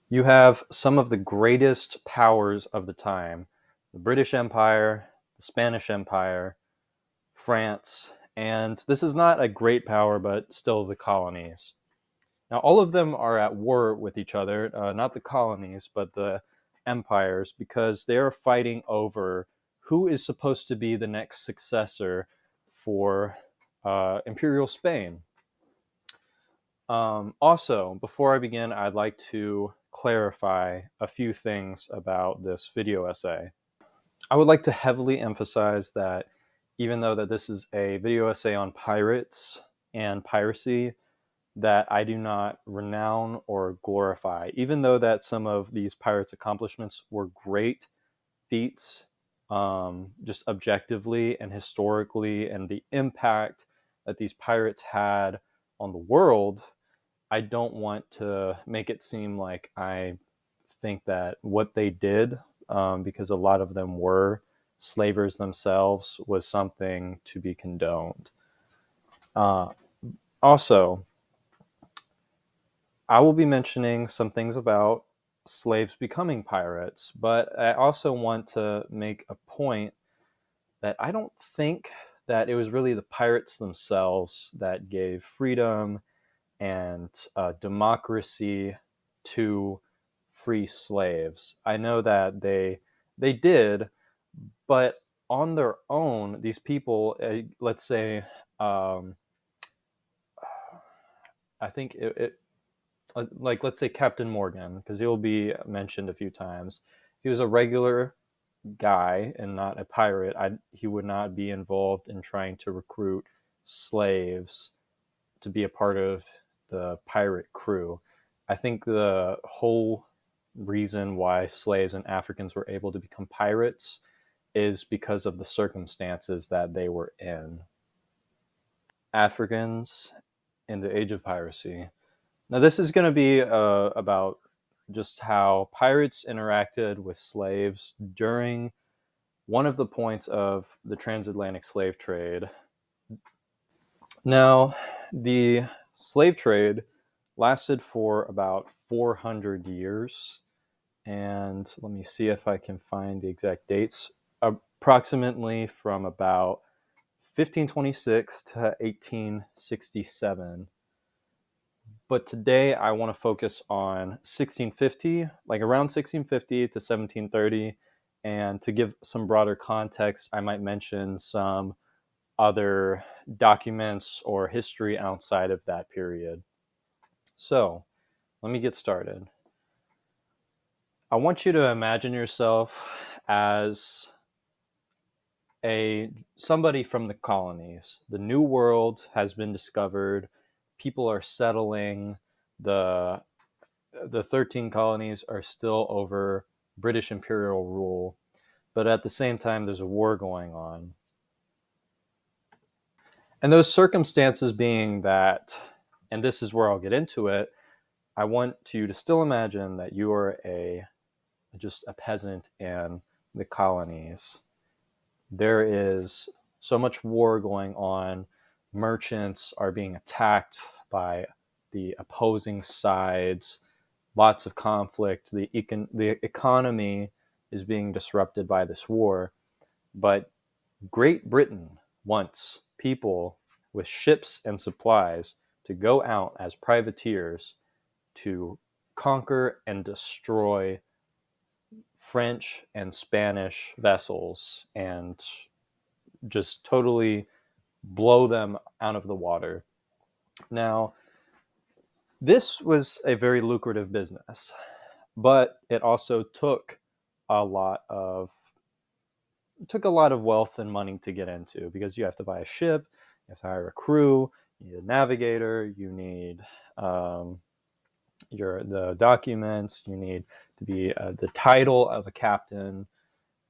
You have some of the greatest powers of the time: the British Empire, the Spanish Empire, France, and this is not a great power, but still the colonies. Now, all of them are at war with each other, not the colonies, but the empires, because they are fighting over who is supposed to be the next successor for Imperial Spain. Also, before I begin, I'd like to clarify a few things about this video essay. I would like to heavily emphasize that even though that this is a video essay on pirates and piracy, that I do not renown or glorify, even though that some of these pirates' accomplishments were great feats, just objectively and historically, and the impact that these pirates had on the world. I don't want to make it seem like I think that what they did, because a lot of them were slavers themselves, was something to be condoned. Also, I will be mentioning some things about slaves becoming pirates, but I also want to make a point that I don't think that it was really the pirates themselves that gave freedom and democracy to free slaves. I know that they did, but on their own, these people, let's say, I think like let's say Captain Morgan, because he'll be mentioned a few times. If he was a regular guy and not a pirate, he would not be involved in trying to recruit slaves to be a part of the pirate crew. I think the whole reason why slaves and Africans were able to become pirates is because of the circumstances that they were in. Africans in the age of piracy. Now, this is going to be about just how pirates interacted with slaves during one of the points of the transatlantic slave trade. Now, the slave trade lasted for about 400 years. And let me see if I can find the exact dates. Approximately from about 1526 to 1867. But today I want to focus on 1650, like around 1650 to 1730. And to give some broader context, I might mention some other documents or history outside of that period. So let me get started. I want you to imagine yourself as somebody from the colonies. The New World has been discovered. People are settling. The 13 colonies are still over British imperial rule, but at the same time, there's a war going on. And those circumstances being that, and this is where I'll get into it, I want you to still imagine that you are just a peasant in the colonies. There is so much war going on. Merchants are being attacked by the opposing sides. Lots of conflict. The economy is being disrupted by this war. But Great Britain wants people with ships and supplies to go out as privateers to conquer and destroy French and Spanish vessels and just totally blow them out of the water. Now, this was a very lucrative business, but it also took a lot of wealth and money to get into, because you have to buy a ship, you have to hire a crew, you need a navigator, you need the documents, you need to be the title of a captain,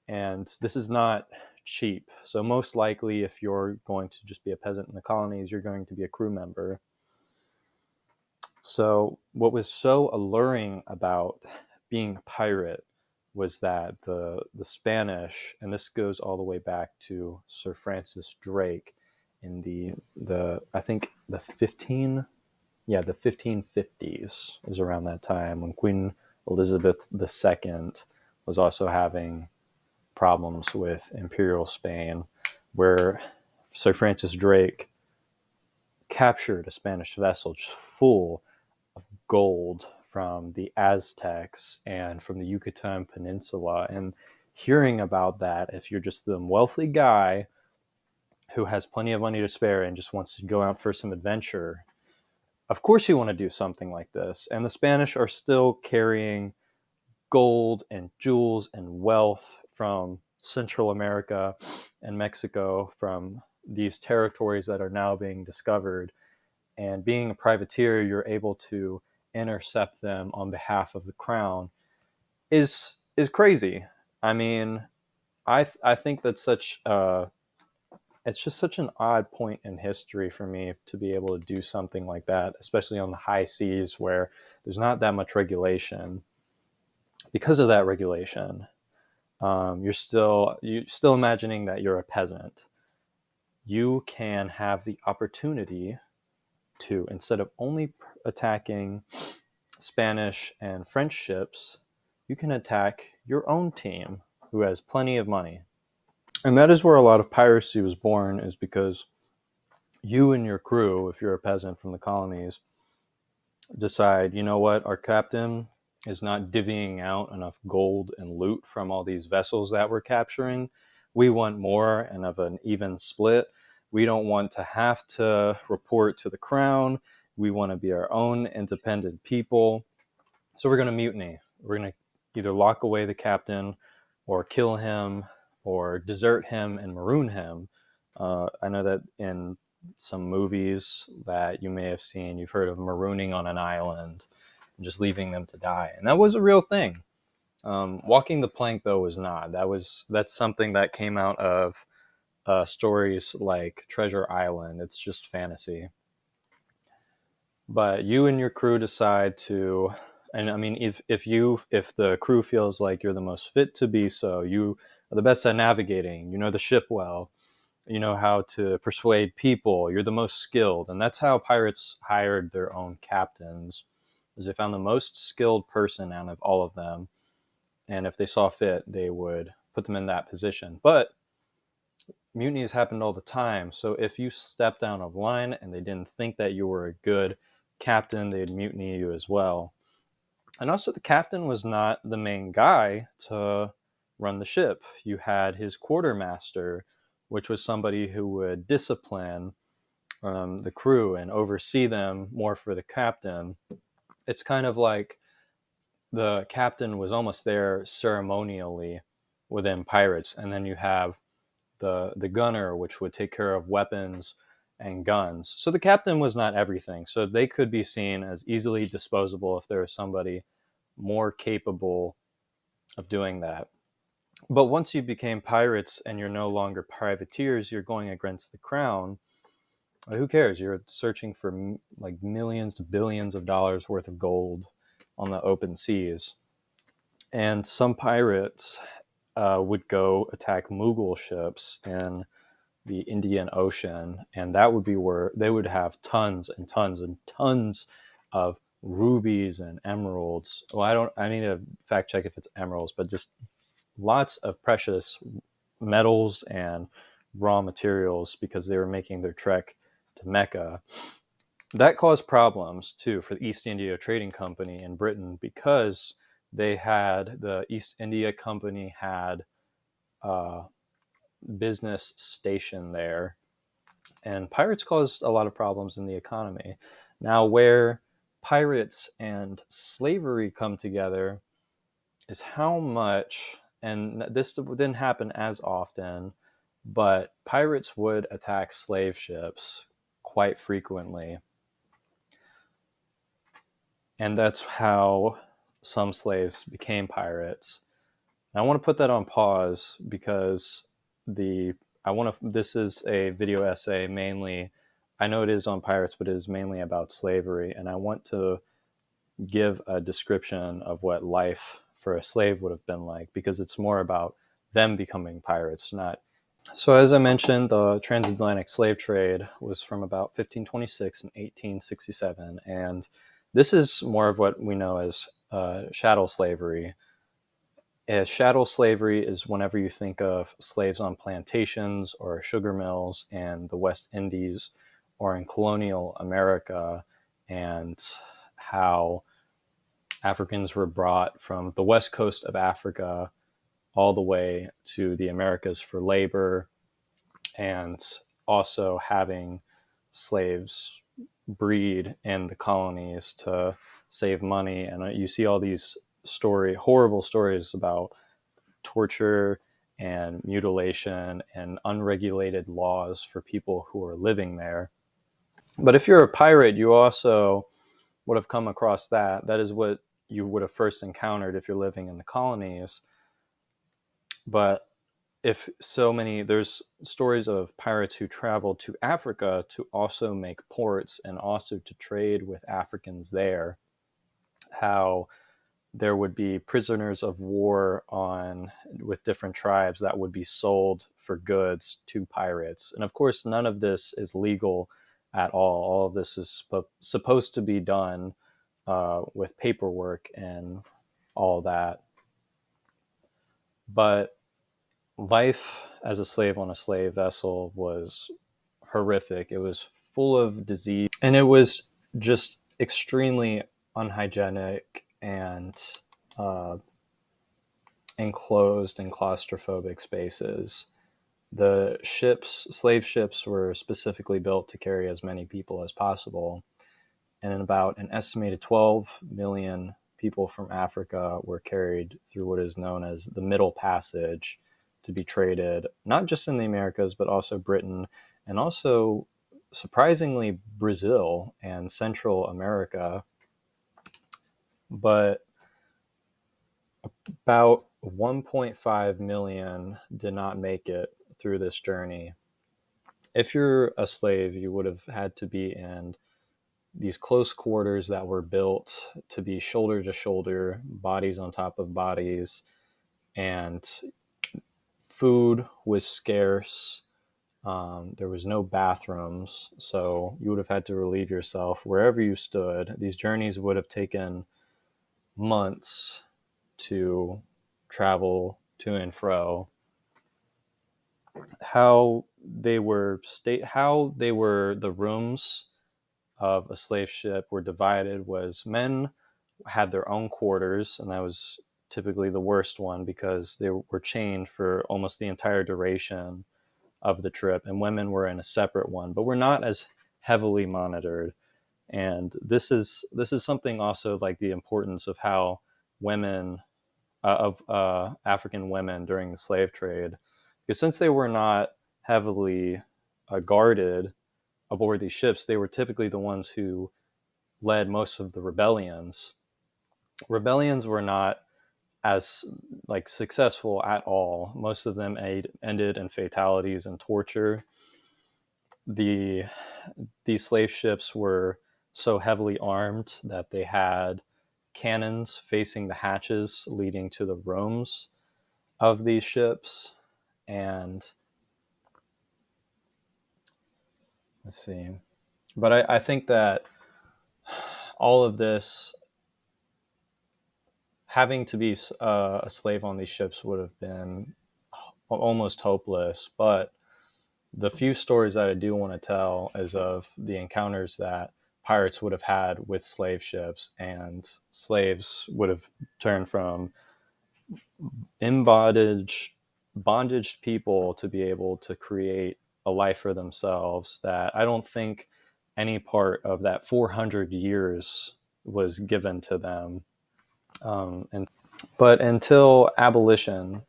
and this is not cheap. So most likely, if you're going to just be a peasant in the colonies, you're going to be a crew member. So what was so alluring about being a pirate was that the Spanish, and this goes all the way back to Sir Francis Drake in the I think the 1550s is around that time when Queen Elizabeth II was also having problems with imperial Spain, where Sir Francis Drake captured a Spanish vessel just full of gold from the Aztecs and from the Yucatan Peninsula. And hearing about that, if you're just the wealthy guy who has plenty of money to spare and just wants to go out for some adventure, of course you want to do something like this. And the Spanish are still carrying gold and jewels and wealth from Central America and Mexico, from these territories that are now being discovered. And being a privateer, you're able to intercept them on behalf of the crown is crazy. I mean, I think that's it's just such an odd point in history for me to be able to do something like that, especially on the high seas where there's not that much regulation. Because of that regulation, you're still imagining that you're a peasant. You can have the opportunity to, instead of only attacking Spanish and French ships, you can attack your own team who has plenty of money. And that is where a lot of piracy was born, is because you and your crew, if you're a peasant from the colonies, decide, you know what, our captain is not divvying out enough gold and loot from all these vessels that we're capturing. We want more and of an even split. We don't want to have to report to the crown. We want to be our own independent people. So we're going to mutiny. We're going to either lock away the captain or kill him or desert him and maroon him. I know that in some movies that you may have seen, you've heard of marooning on an island and just leaving them to die. And that was a real thing. Walking the plank, though, was not. That's something that came out of stories like Treasure Island. It's just fantasy. But you and your crew decide to, and I mean, if the crew feels like you're the most fit to be so, you are the best at navigating, you know the ship well, you know how to persuade people, you're the most skilled. And that's how pirates hired their own captains, is they found the most skilled person out of all of them, and if they saw fit, they would put them in that position. But mutinies happened all the time, so if you stepped out of line and they didn't think that you were a good captain, they'd mutiny you as well. And also, the captain was not the main guy to run the ship. You had his quartermaster, which was somebody who would discipline the crew and oversee them more for the captain. It's kind of like the captain was almost there ceremonially within pirates, and then you have the gunner, which would take care of weapons and guns. So the captain was not everything. So they could be seen as easily disposable if there was somebody more capable of doing that. But once you became pirates and you're no longer privateers, you're going against the crown. Who cares? You're searching for like millions to billions of dollars worth of gold on the open seas. And some pirates would go attack Mughal ships in the Indian Ocean, and that would be where they would have tons and tons and tons of rubies and emeralds. Well, I need to fact check if it's emeralds, but just lots of precious metals and raw materials, because they were making their trek to Mecca. That caused problems too for the East India Trading Company in Britain, because the East India Company had business station there, and pirates caused a lot of problems in the economy. Now, where pirates and slavery come together is how much, and this didn't happen as often, but pirates would attack slave ships quite frequently. And that's how some slaves became pirates. And I want to put that on pause, because this is a video essay mainly. I know it is on pirates, but it is mainly about slavery. And I want to give a description of what life for a slave would have been like, because it's more about them becoming pirates, not. So as I mentioned, the transatlantic slave trade was from about 1526 and 1867. And this is more of what we know as chattel slavery. Chattel slavery is whenever you think of slaves on plantations or sugar mills in the West Indies or in colonial America, and how Africans were brought from the west coast of Africa all the way to the Americas for labor, and also having slaves breed in the colonies to save money. And you see all these horrible stories about torture and mutilation and unregulated laws for people who are living there. But if you're a pirate, you also would have come across that. That is what you would have first encountered if you're living in the colonies. But there's stories of pirates who traveled to Africa to also make ports and also to trade with Africans there. How there would be prisoners of war with different tribes that would be sold for goods to pirates. And of course, none of this is legal at all. All of this is supposed to be done with paperwork and all that. But life as a slave on a slave vessel was horrific. It was full of disease, and it was just extremely unhygienic and enclosed and claustrophobic spaces. The slave ships were specifically built to carry as many people as possible, and about an estimated 12 million people from Africa were carried through what is known as the Middle Passage to be traded, not just in the Americas, but also Britain, and also, surprisingly, Brazil and Central America. But about 1.5 million did not make it through this journey. If you're a slave, you would have had to be in these close quarters that were built to be shoulder to shoulder, bodies on top of bodies, and food was scarce. There was no bathrooms, so you would have had to relieve yourself wherever you stood. These journeys would have taken months to travel to and fro. How they were the rooms of a slave ship were divided was men had their own quarters, and that was typically the worst one because they were chained for almost the entire duration of the trip, and women were in a separate one, but were not as heavily monitored. And this is something also like the importance of how women African women during the slave trade, because since they were not heavily guarded aboard these ships, they were typically the ones who led most of the rebellions. Rebellions were not as successful at all. Most of them ended in fatalities and torture. These slave ships were so heavily armed that they had cannons facing the hatches leading to the rooms of these ships. And let's see. But I think that all of this, having to be a slave on these ships would have been almost hopeless. But the few stories that I do want to tell is of the encounters that pirates would have had with slave ships, and slaves would have turned from bondage people to be able to create a life for themselves that I don't think any part of that 400 years was given to them. But until abolition.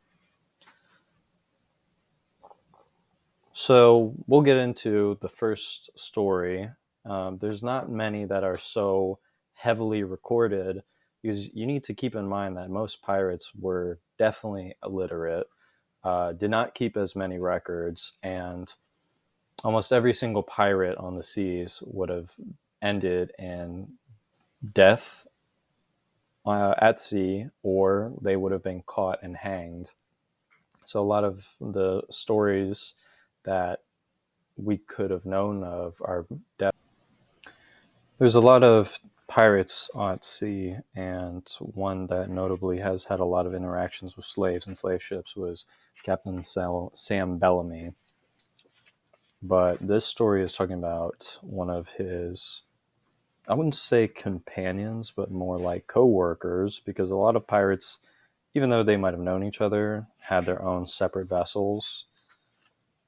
So we'll get into the first story. There's not many that are so heavily recorded, because you need to keep in mind that most pirates were definitely illiterate, did not keep as many records, and almost every single pirate on the seas would have ended in death at sea, or they would have been caught and hanged. So a lot of the stories that we could have known of are death. There's a lot of pirates at sea, and one that notably has had a lot of interactions with slaves and slave ships was Captain Sam Bellamy. But this story is talking about one of his, I wouldn't say companions, but more like co-workers, because a lot of pirates, even though they might have known each other, had their own separate vessels.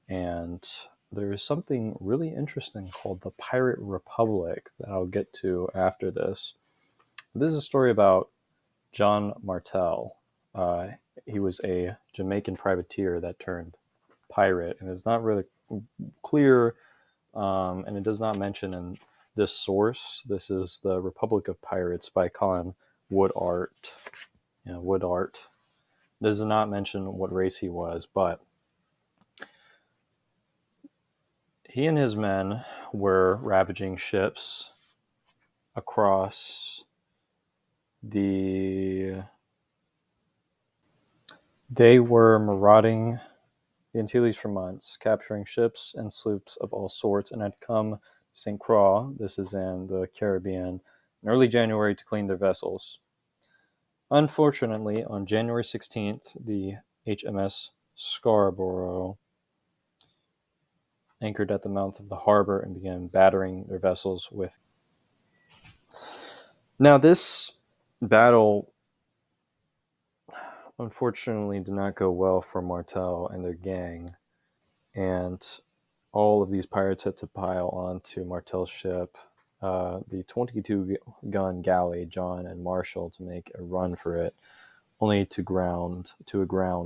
And there is something really interesting called the Pirate Republic that I'll get to after this. This is a story about John Martel. He was a Jamaican privateer that turned pirate, and it's not really clear, and it does not mention in this source. This is the Republic of Pirates by Colin Woodard. Woodard. This does not mention what race he was, but he and his men were ravaging ships across They were marauding the Antilles for months, capturing ships and sloops of all sorts, and had come to St. Croix, this is in the Caribbean, in early January to clean their vessels. Unfortunately, on January 16th, the HMS Scarborough anchored at the mouth of the harbor and began battering their vessels with. Now, this battle unfortunately did not go well for Martel and their gang, and all of these pirates had to pile onto Martel's ship, the 22-gun galley John and Marshall, to make a run for it, only to aground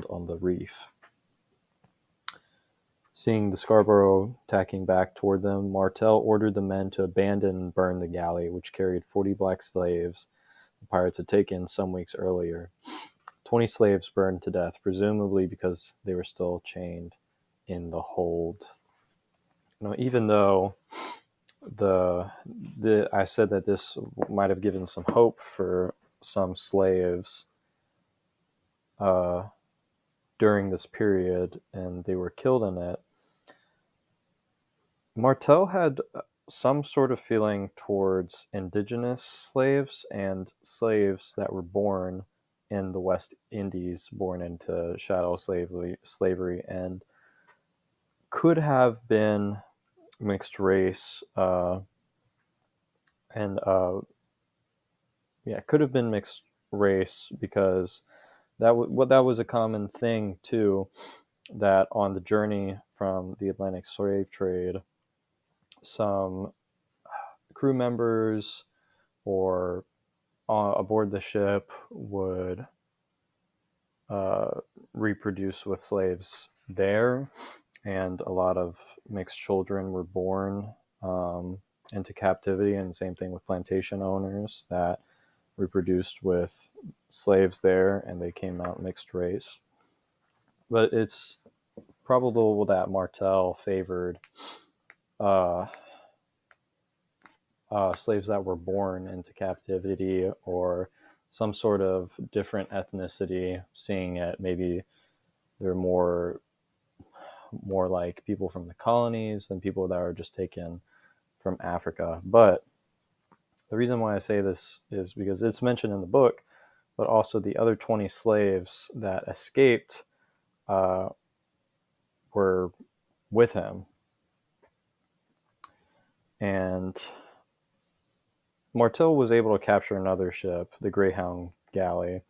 on the reef. Seeing the Scarborough tacking back toward them, Martel ordered the men to abandon and burn the galley, which carried 40 black slaves the pirates had taken some weeks earlier. 20 slaves burned to death, presumably because they were still chained in the hold. Even though I said that this might have given some hope for some slaves during this period, and they were killed in it, Martel had some sort of feeling towards indigenous slaves and slaves that were born in the West Indies, born into chattel slavery, and could have been mixed race, could have been mixed race, because that was a common thing too, that on the journey from the Atlantic slave trade, some crew members or aboard the ship would reproduce with slaves there, and a lot of mixed children were born into captivity, and same thing with plantation owners that reproduced with slaves there, and they came out mixed race. But it's probable that Martel favored slaves that were born into captivity or some sort of different ethnicity, seeing it maybe they're more like people from the colonies than people that are just taken from Africa. But the reason why I say this is because it's mentioned in the book, but also the other 20 slaves that escaped were with him. And Martel was able to capture another ship, the Greyhound galley.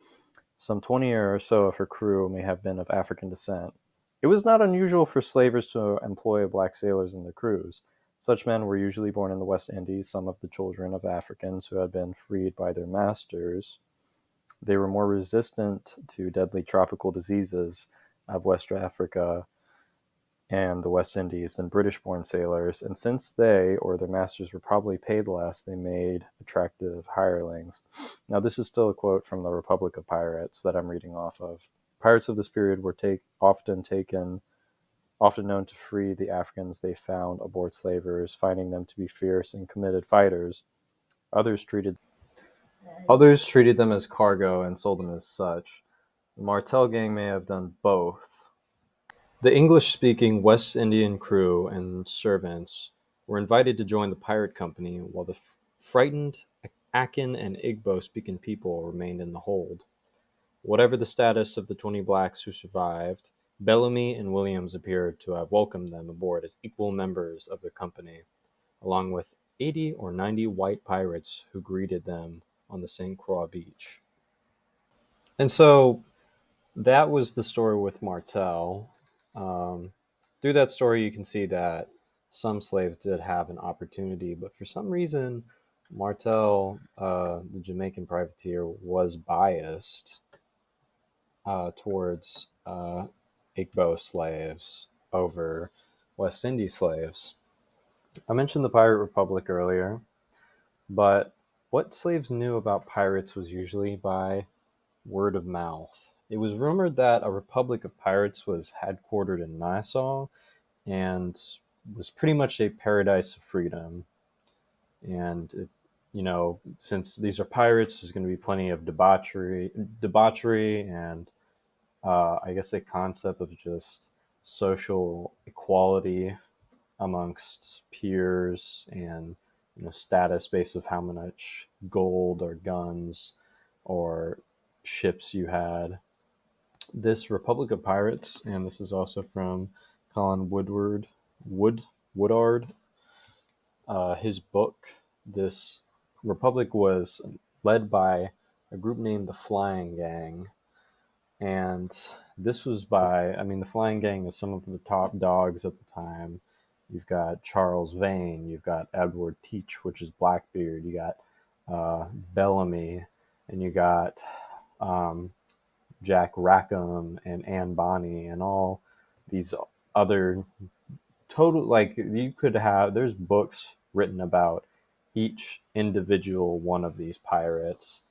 Some 20 or so of her crew may have been of African descent. It was not unusual for slavers to employ black sailors in their crews. Such men were usually born in the West Indies, some of the children of Africans who had been freed by their masters. They were more resistant to deadly tropical diseases of West Africa and the West Indies than British-born sailors, and since they or their masters were probably paid less, they made attractive hirelings. Now, this is still a quote from the Republic of Pirates that I'm reading off of. Pirates of this period were often known to free the Africans they found aboard slavers, finding them to be fierce and committed fighters. Others treated them as cargo and sold them as such. The Martel gang may have done both. The English-speaking West Indian crew and servants were invited to join the pirate company, while the frightened Akin and Igbo-speaking people remained in the hold. Whatever the status of the 20 blacks who survived, Bellamy and Williams appeared to have welcomed them aboard as equal members of their company, along with 80 or 90 white pirates who greeted them on the St. Croix beach. And so that was the story with Martel. Through that story, you can see that some slaves did have an opportunity, but for some reason, Martel, the Jamaican privateer, was biased towards Igbo slaves over West Indies slaves. I mentioned the Pirate Republic earlier, but what slaves knew about pirates was usually by word of mouth. It was rumored that a republic of pirates was headquartered in Nassau and was pretty much a paradise of freedom. And since these are pirates, there's going to be plenty of debauchery, and I guess a concept of just social equality amongst peers, and status based of how much gold or guns or ships you had. This Republic of Pirates, and this is also from Colin Woodard. His book, this Republic was led by a group named the Flying Gang. And this was the Flying Gang is some of the top dogs at the time. You've got Charles Vane, you've got Edward Teach, which is Blackbeard, you got Bellamy, and you got Jack Rackham and Anne Bonny, and all these other there's books written about each individual one of these pirates,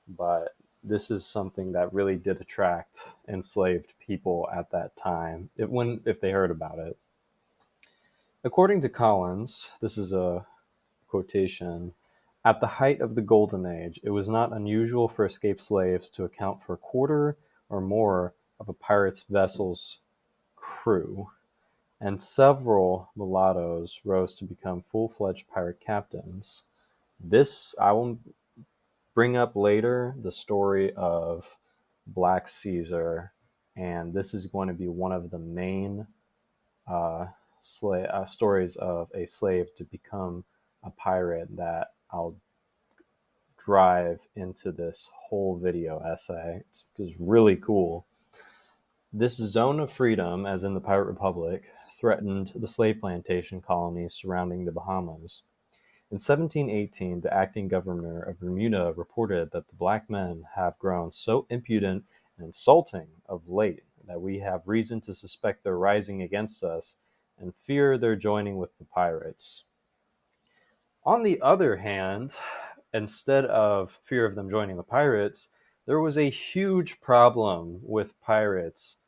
but this is something that really did attract enslaved people at that time, if they heard about it. According to Collins, this is a quotation, "At the height of the Golden Age, it was not unusual for escaped slaves to account for a quarter or more of a pirate's vessel's crew, and several mulattoes rose to become full-fledged pirate captains." I will bring up later the story of Black Caesar, and this is going to be one of the main stories of a slave to become a pirate that I'll drive into this whole video essay. It's really cool. This zone of freedom, as in the Pirate Republic, threatened the slave plantation colonies surrounding the Bahamas. In 1718, the acting governor of Bermuda reported that the black men have grown so impudent and insulting of late that we have reason to suspect their rising against us and fear their joining with the pirates. On the other hand, instead of fear of them joining the pirates, there was a huge problem with pirates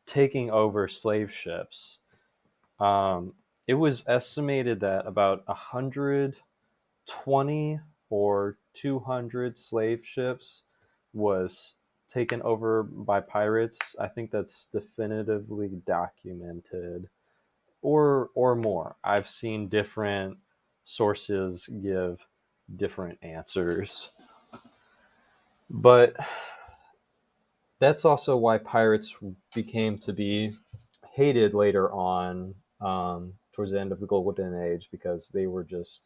taking over slave ships. It was estimated that about 120 or 200 slave ships was taken over by pirates. I think that's definitively documented, or more. I've seen different sources give different answers. But that's also why pirates became to be hated later on, towards the end of the Golden Age, because they were just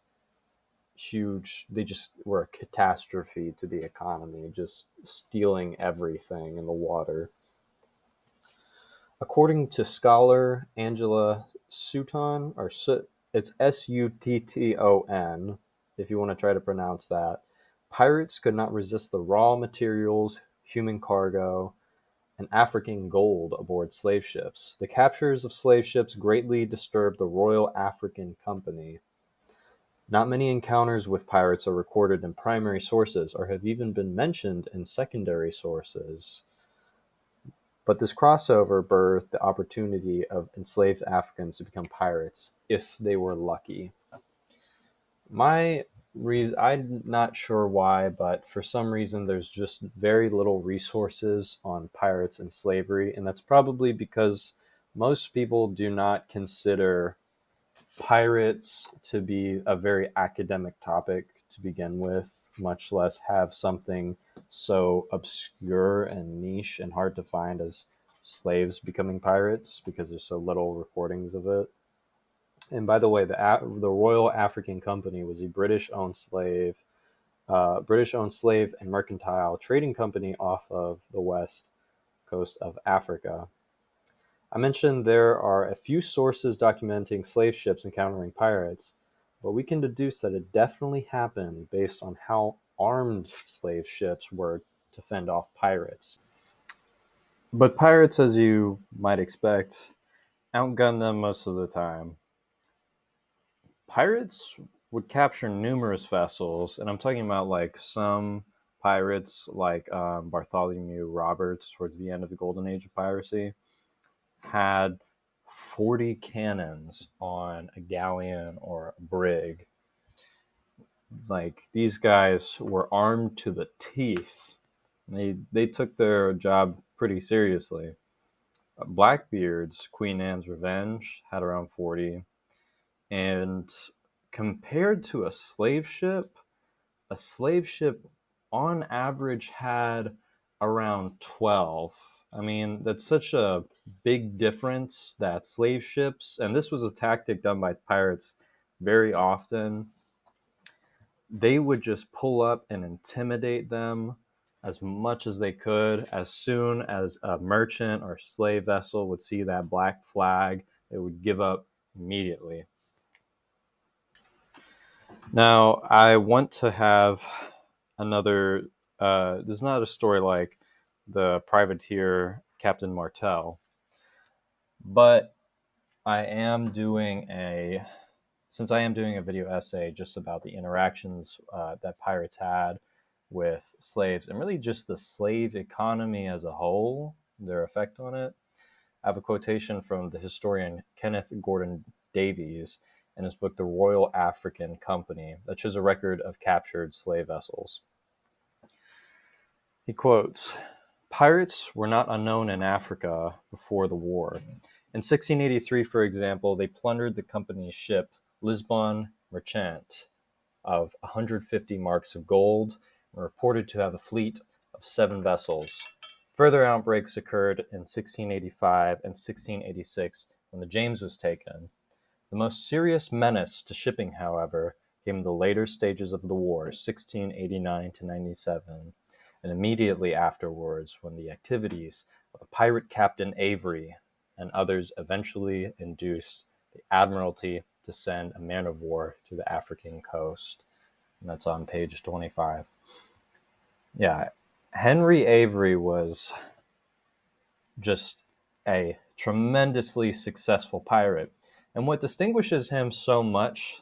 huge. They just were a catastrophe to the economy, just stealing everything in the water. According to scholar Angela Sutton, it's Sutton, if you want to try to pronounce that, pirates could not resist the raw materials, human cargo, and African gold aboard slave ships. The captures of slave ships greatly disturbed the Royal African Company. Not many encounters with pirates are recorded in primary sources or have even been mentioned in secondary sources. But this crossover birthed the opportunity of enslaved Africans to become pirates if they were lucky. I'm not sure why, but for some reason there's just very little resources on pirates and slavery, and that's probably because most people do not consider pirates to be a very academic topic to begin with, much less have something so obscure and niche and hard to find as slaves becoming pirates, because there's so little recordings of it. And by the way, the Royal African Company was a British-owned slave and mercantile trading company off of the west coast of Africa. I mentioned there are a few sources documenting slave ships encountering pirates, but we can deduce that it definitely happened based on how armed slave ships were to fend off pirates. But pirates, as you might expect, outgun them most of the time. Pirates would capture numerous vessels, and I'm talking about like some pirates like Bartholomew Roberts towards the end of the golden age of piracy had 40 cannons on a galleon or a brig. Like, these guys were armed to the teeth. They took their job pretty seriously. Blackbeard's Queen Anne's Revenge had around 40. And compared to a slave ship on average had around 12. I mean, that's such a big difference that slave ships, and this was a tactic done by pirates very often, they would just pull up and intimidate them as much as they could. As soon as a merchant or slave vessel would see that black flag, they would give up immediately. Now, I want to have another, there's not a story like the privateer Captain Martel, but since I am doing a video essay just about the interactions that pirates had with slaves and really just the slave economy as a whole, their effect on it, I have a quotation from the historian Kenneth Gordon Davies in his book, The Royal African Company, that shows a record of captured slave vessels. He quotes, "Pirates were not unknown in Africa before the war. In 1683, for example, they plundered the company's ship Lisbon Merchant of 150 marks of gold and reported to have a fleet of 7 vessels. Further outbreaks occurred in 1685 and 1686 when the James was taken. The most serious menace to shipping, however, came in the later stages of the war, 1689 to 97, and immediately afterwards when the activities of pirate Captain Avery and others eventually induced the Admiralty to send a man of war to the African coast." And that's on page 25. Yeah, Henry Avery was just a tremendously successful pirate. And what distinguishes him so much,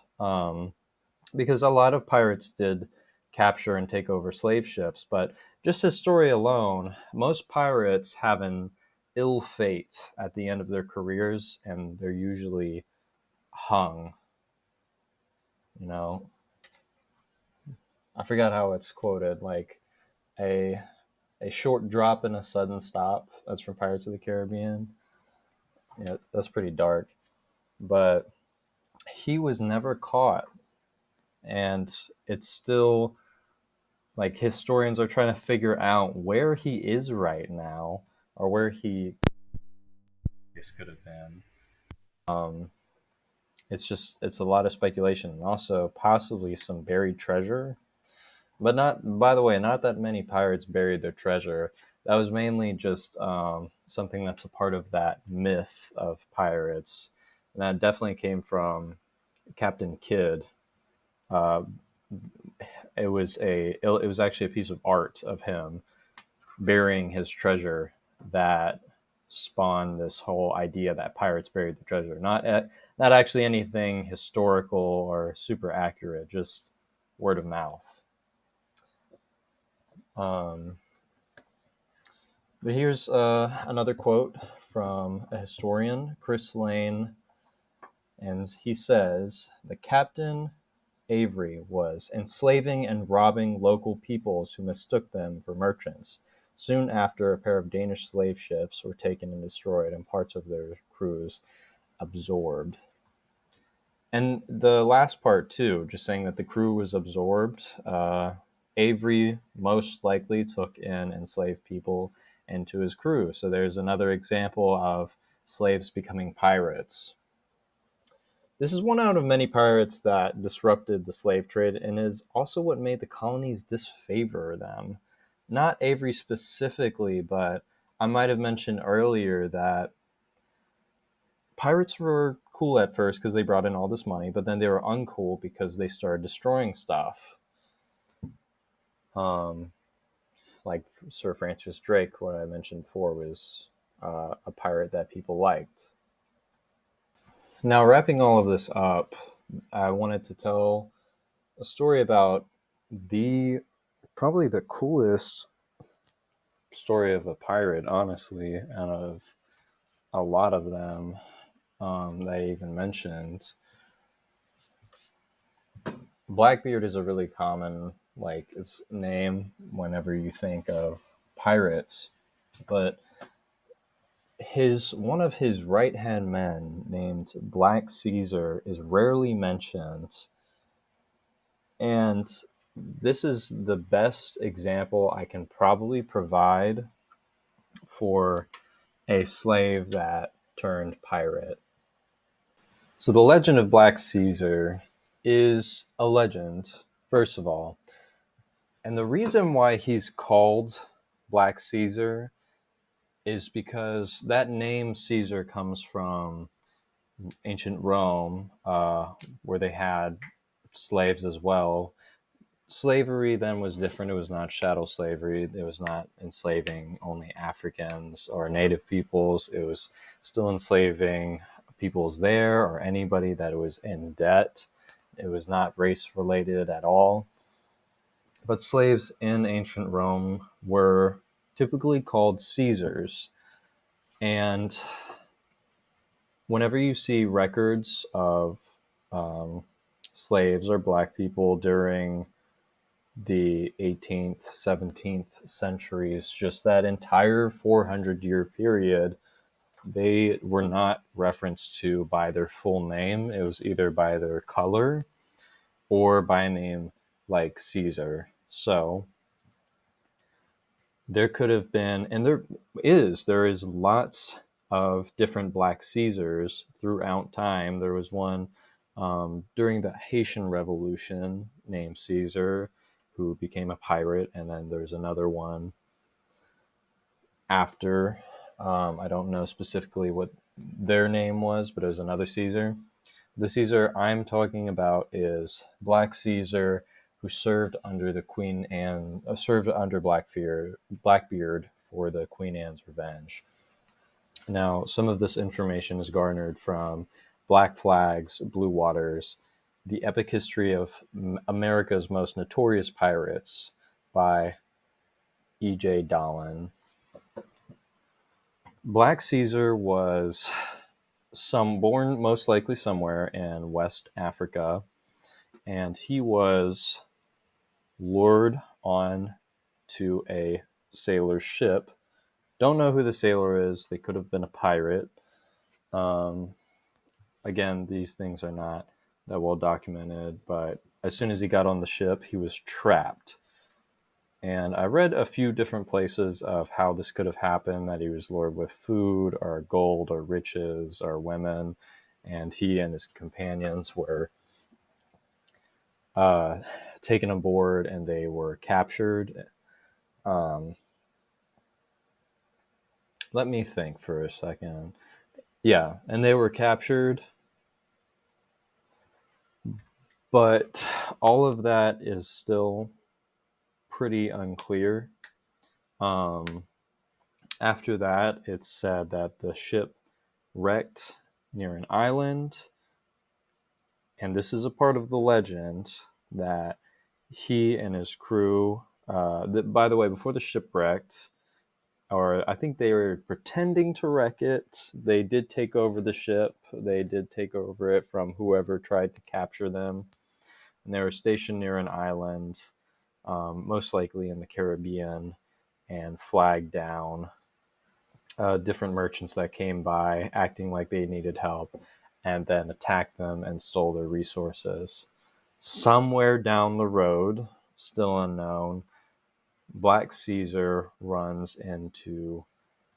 because a lot of pirates did capture and take over slave ships, but just his story alone, most pirates have an ill fate at the end of their careers, and they're usually hung. You know, I forgot how it's quoted, like a short drop and a sudden stop. That's from Pirates of the Caribbean. Yeah, that's pretty dark. But he was never caught. And it's still like historians are trying to figure out where he is right now or where he could have been. It's a lot of speculation, and also possibly some buried treasure. But not, by the way, not that many pirates buried their treasure. That was mainly just something that's a part of that myth of pirates. And that definitely came from Captain Kidd. It was actually a piece of art of him burying his treasure that spawned this whole idea that pirates buried the treasure. Not actually anything historical or super accurate, just word of mouth. But here's another quote from a historian, Chris Lane, and he says, "The Captain Avery was enslaving and robbing local peoples who mistook them for merchants. Soon after, a pair of Danish slave ships were taken and destroyed, and parts of their crews absorbed." And the last part too, just saying that the crew was absorbed. Avery most likely took in enslaved people into his crew. So there's another example of slaves becoming pirates. This is one out of many pirates that disrupted the slave trade and is also what made the colonies disfavor them. Not Avery specifically, but I might have mentioned earlier that pirates were cool at first because they brought in all this money, but then they were uncool because they started destroying stuff. Um, like Sir Francis Drake, what I mentioned before, was a pirate that people liked. Now, wrapping all of this up, I wanted to tell a story about the probably the coolest story of a pirate, honestly, out of a lot of them that I even mentioned. Blackbeard is a really common its name whenever you think of pirates, but his one of his right hand men named Black Caesar is rarely mentioned, and this is the best example I can probably provide for a slave that turned pirate. So the legend of Black Caesar is a legend, first of all. And the reason why he's called Black Caesar is because that name Caesar comes from ancient Rome, where they had slaves as well. Slavery then was different. It was not chattel slavery. It was not enslaving only Africans or native peoples. It was still enslaving peoples there or anybody that was in debt. It was not race related at all. But slaves in ancient Rome were typically called Caesars. And whenever you see records of um, slaves or black people during the 18th, 17th centuries, just that entire 400-year period, they were not referenced to by their full name. It was either by their color or by a name like Caesar. So there could have been, and there is lots of different Black Caesars throughout time. There was one during the Haitian Revolution named Caesar, who became a pirate, and then there's another one after. I don't know specifically what their name was, but it was another Caesar. The Caesar I'm talking about is Black Caesar, who served under the Queen Anne, served under Blackbeard for the Queen Anne's Revenge. Now, some of this information is garnered from Black Flags, Blue Waters, The Epic History of America's Most Notorious Pirates by E.J. Dolan. Black Caesar was born most likely somewhere in West Africa, and he was lured on to a sailor's ship. Don't know who the sailor is. They could have been a pirate. Um, Again, these things are not that well documented, but as soon as he got on the ship, he was trapped. And I read a few different places of how this could have happened, that he was lured with food or gold or riches or women, and he and his companions were uh, taken aboard and they were captured. Um, Let me think for a second. Yeah, and they were captured, but all of that is still pretty unclear. Um, After that, it's said that the ship wrecked near an island, and this is a part of the legend that he and his crew. By the way, before the ship wrecked, or I think they were pretending to wreck it. They did take over the ship. They did take over it from whoever tried to capture them. And they were stationed near an island, most likely in the Caribbean, and flagged down different merchants that came by acting like they needed help. and then attacked them and stole their resources. Somewhere down the road, still unknown, Black Caesar runs into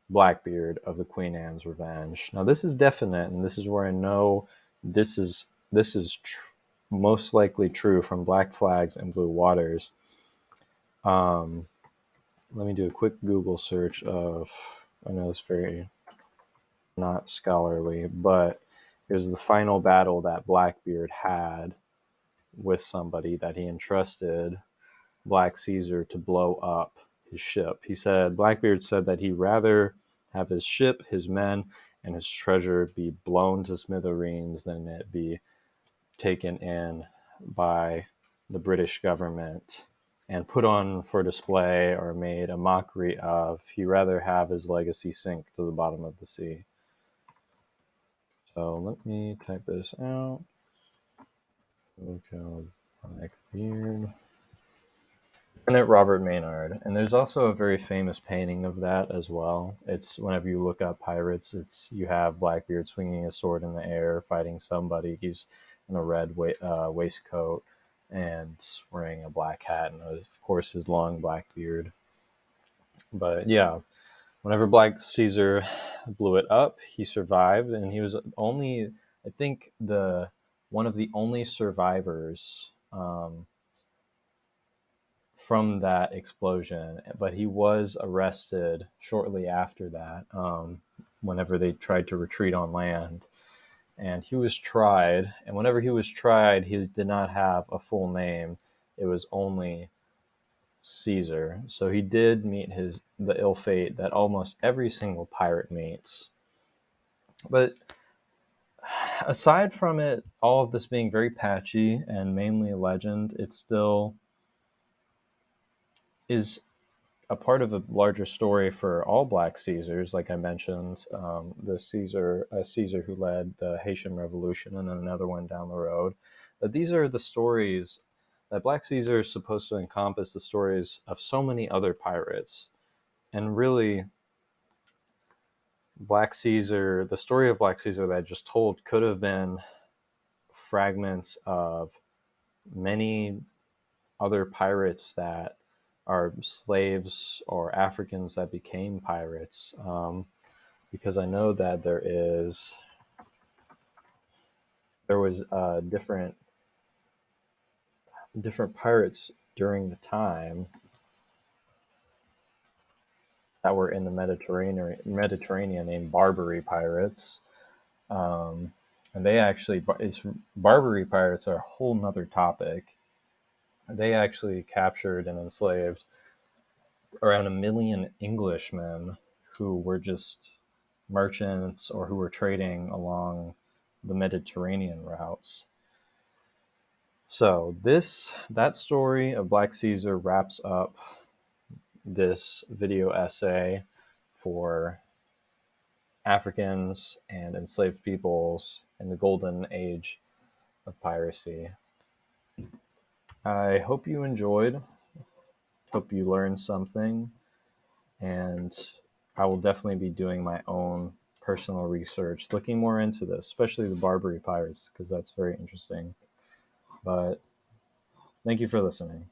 Blackbeard of the Queen Anne's Revenge. Now this is definite, and this is where I know this is most likely true from Black Flags and Blue Waters. Let me do a quick Google search of, I know it's very not scholarly, but it was the final battle that Blackbeard had with somebody that he entrusted Black Caesar to blow up his ship. Blackbeard said that he'd rather have his ship, his men, and his treasure be blown to smithereens than it be taken in by the British government and put on for display or made a mockery of. He'd rather have his legacy sink to the bottom of the sea. So let me type this out. Okay, Blackbeard. Robert Maynard, and there's also a very famous painting of that as well. It's whenever you look up pirates, you have Blackbeard swinging a sword in the air, fighting somebody. He's in a red waistcoat and wearing a black hat, and of course his long black beard. But yeah, whenever Black Caesar blew it up, he survived, and he was only, I think, one of the only survivors from that explosion, but he was arrested shortly after that whenever they tried to retreat on land. And he was tried, and whenever he was tried, he did not have a full name. It was only Caesar. So he did meet the ill fate that almost every single pirate meets. But aside from it, all of this being very patchy and mainly a legend, it still is a part of a larger story for all Black Caesars. Like I mentioned, the Caesar who led the Haitian Revolution, and then another one down the road. But these are the stories that Black Caesar is supposed to encompass, the stories of so many other pirates. And really, the story of Black Caesar that I just told could have been fragments of many other pirates that are slaves or Africans that became pirates, because I know that there was different pirates during the time that were in the Mediterranean named Barbary pirates, and Barbary pirates are a whole nother topic. They actually captured and enslaved around 1 million Englishmen who were just merchants or who were trading along the Mediterranean routes. So that story of Black Caesar wraps up this video essay for Africans and enslaved peoples in the golden age of piracy. I hope you enjoyed. Hope you learned something. And I will definitely be doing my own personal research, looking more into this, especially the Barbary pirates, because that's very interesting. But thank you for listening.